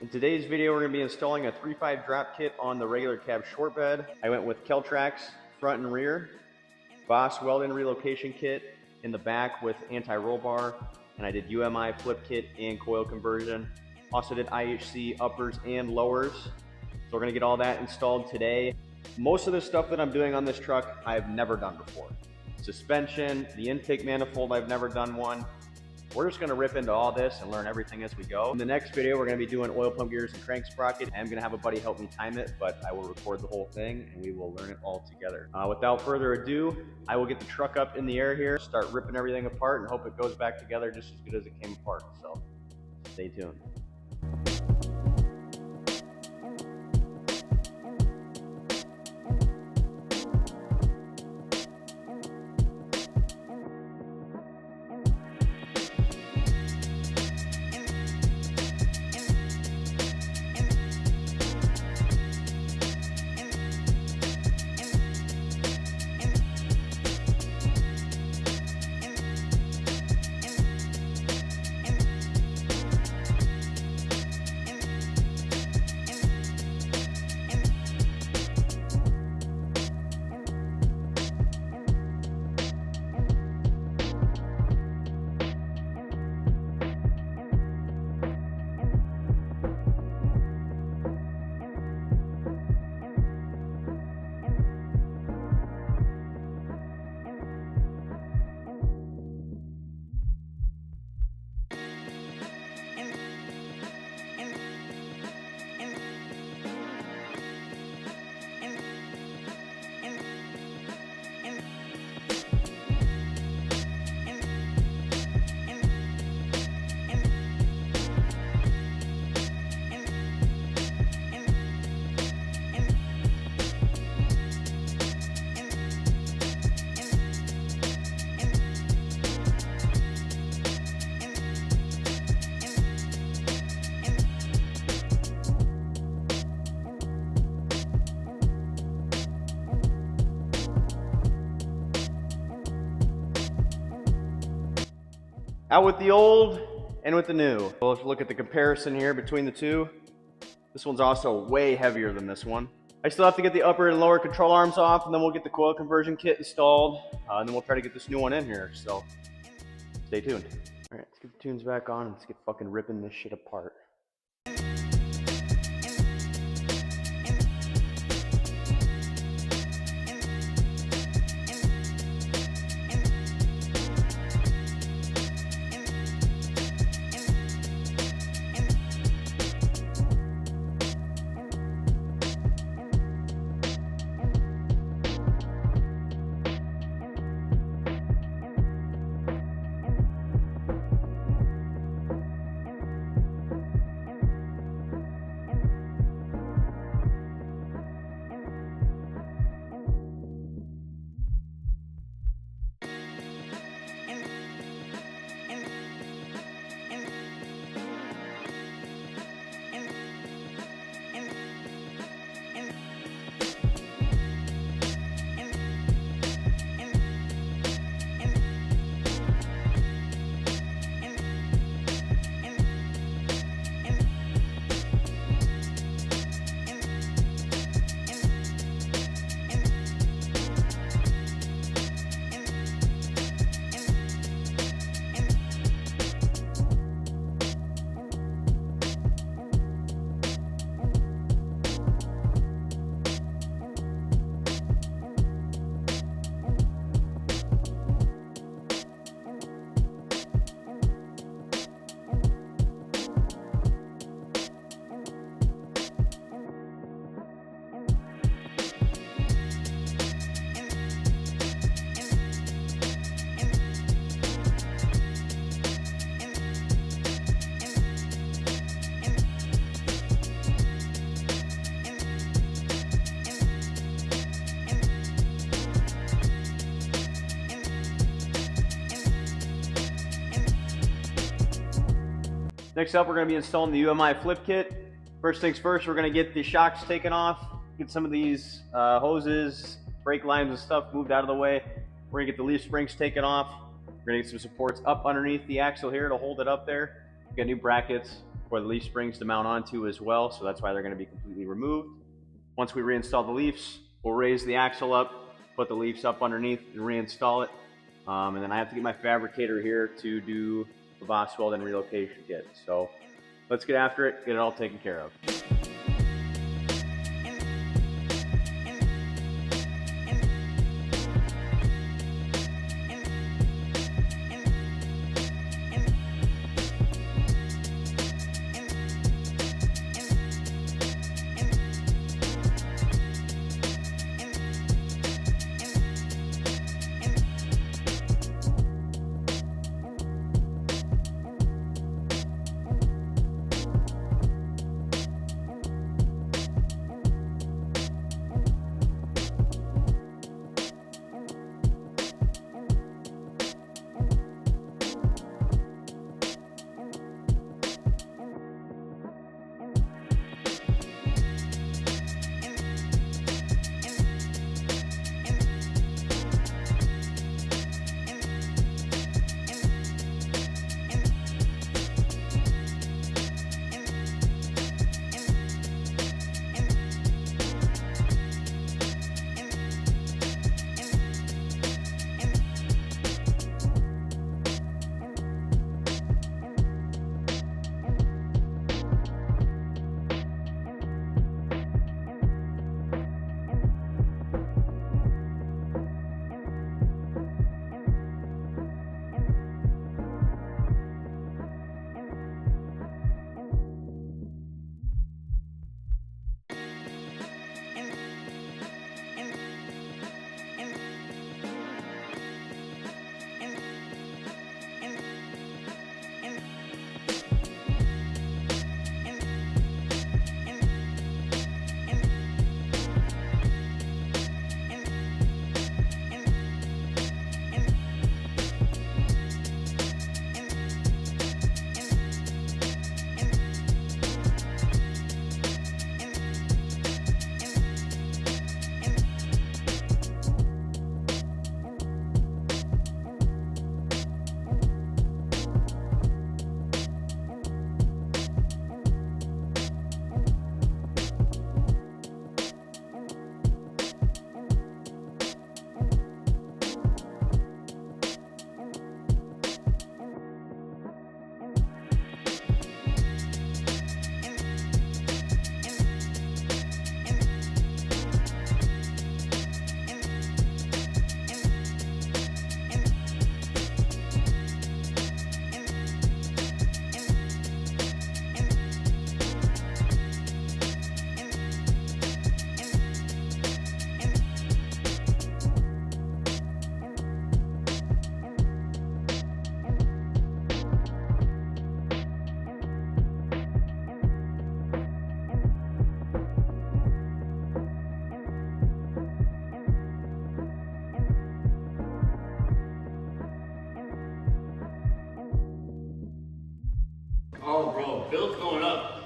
In today's video, we're going to be installing a 3.5 drop kit on the regular cab short bed. I went with Keltrax front and rear, Boss welding relocation kit in the back with anti-roll bar, and I did UMI flip kit and coil conversion. Also did IHC uppers and lowers. So we're going to get all that installed today. Most of the stuff that I'm doing on this truck, I've never done before. Suspension, the intake manifold, I've never done one. We're just gonna rip into all this and learn everything as we go. In the next video, we're gonna be doing oil pump gears and crank sprocket. I'm gonna have a buddy help me time it, but I will record the whole thing and we will learn it all together. Without further ado, I will get the truck up in the air here, start ripping everything apart, and hope it goes back together just as good as it came apart. So stay tuned. Out with the old and with the new. Well, let's look at the comparison here between the two. This one's also way heavier than this one. I still have to get the upper and lower control arms off, and then we'll get the coil conversion kit installed, and then we'll try to get this new one in here, so stay tuned. All right, let's get the tunes back on and let's get fucking ripping this shit apart. Next up, we're going to be installing the UMI flip kit. First things first, we're going to get the shocks taken off, get some of these hoses, brake lines and stuff moved out of the way. We're going to get the leaf springs taken off. We're going to get some supports up underneath the axle here to hold it up there. We got new brackets, for the leaf springs to mount onto as well, so that's why they're going to be completely removed. Once we reinstall the leafs, we'll raise the axle up, put the leaves up underneath and reinstall it. And then I have to get my fabricator here to do the Boss welding relocation kit. So let's get after it, get it all taken care of. Oh, bro, bill's going up.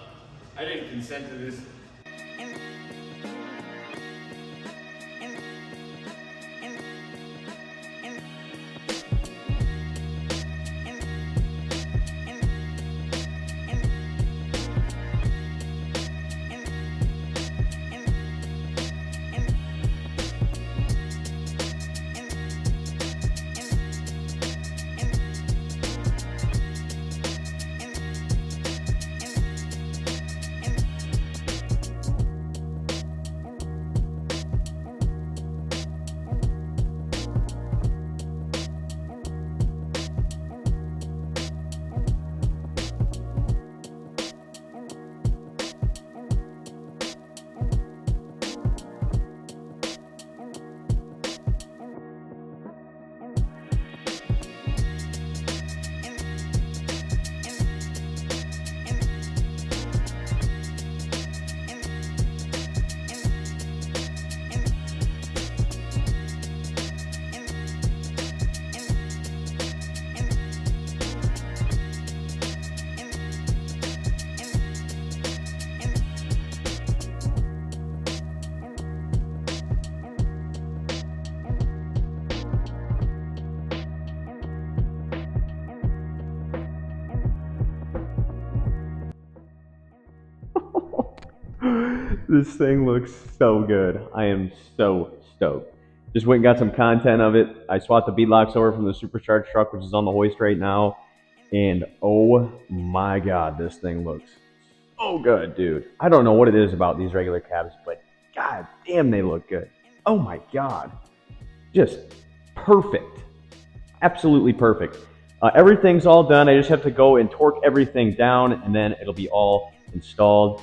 I didn't consent to this. This thing looks so good. I am so stoked. Just went and got some content of it. I swapped the bead locks over from the supercharged truck, which is on the hoist right now. And oh my God, this thing looks so good, dude. I don't know what it is about these regular cabs, but God damn, they look good. Oh my God. Just perfect. Absolutely perfect. Everything's all done. I just have to go and torque everything down, and then it'll be all installed.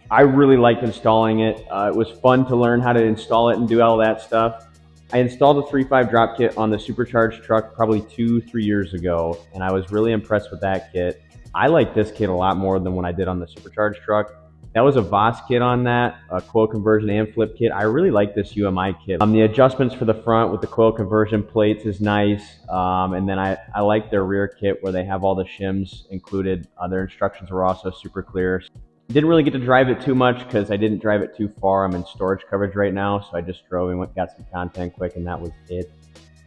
I really liked installing it. It was fun to learn how to install it and do all that stuff. I installed a 3.5 drop kit on the supercharged truck probably 2-3 years ago, and I was really impressed with that kit. I like this kit a lot more than when I did on the supercharged truck. That was a Voss kit on that, a coil conversion and flip kit. I really like this UMI kit. The adjustments for the front with the coil conversion plates is nice. And then I like their rear kit where they have all the shims included. Their instructions were also super clear. Didn't really get to drive it too much because I didn't drive it too far. I'm in storage coverage right now, so I just drove and went, got some content quick, and that was it.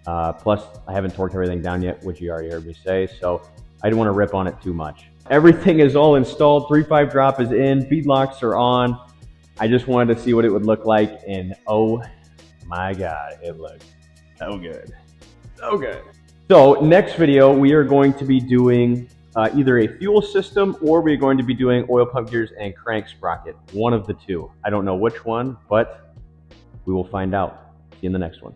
Plus, I haven't torqued everything down yet, which you already heard me say, so I didn't want to rip on it too much. Everything is all installed. 3.5 drop is in. Bead locks are on. I just wanted to see what it would look like, and oh my God, it looks so good. So good. So next video, we are going to be doing either a fuel system or we're going to be doing oil pump gears and crank sprocket. One of the two. I don't know which one, but we will find out. See you in the next one.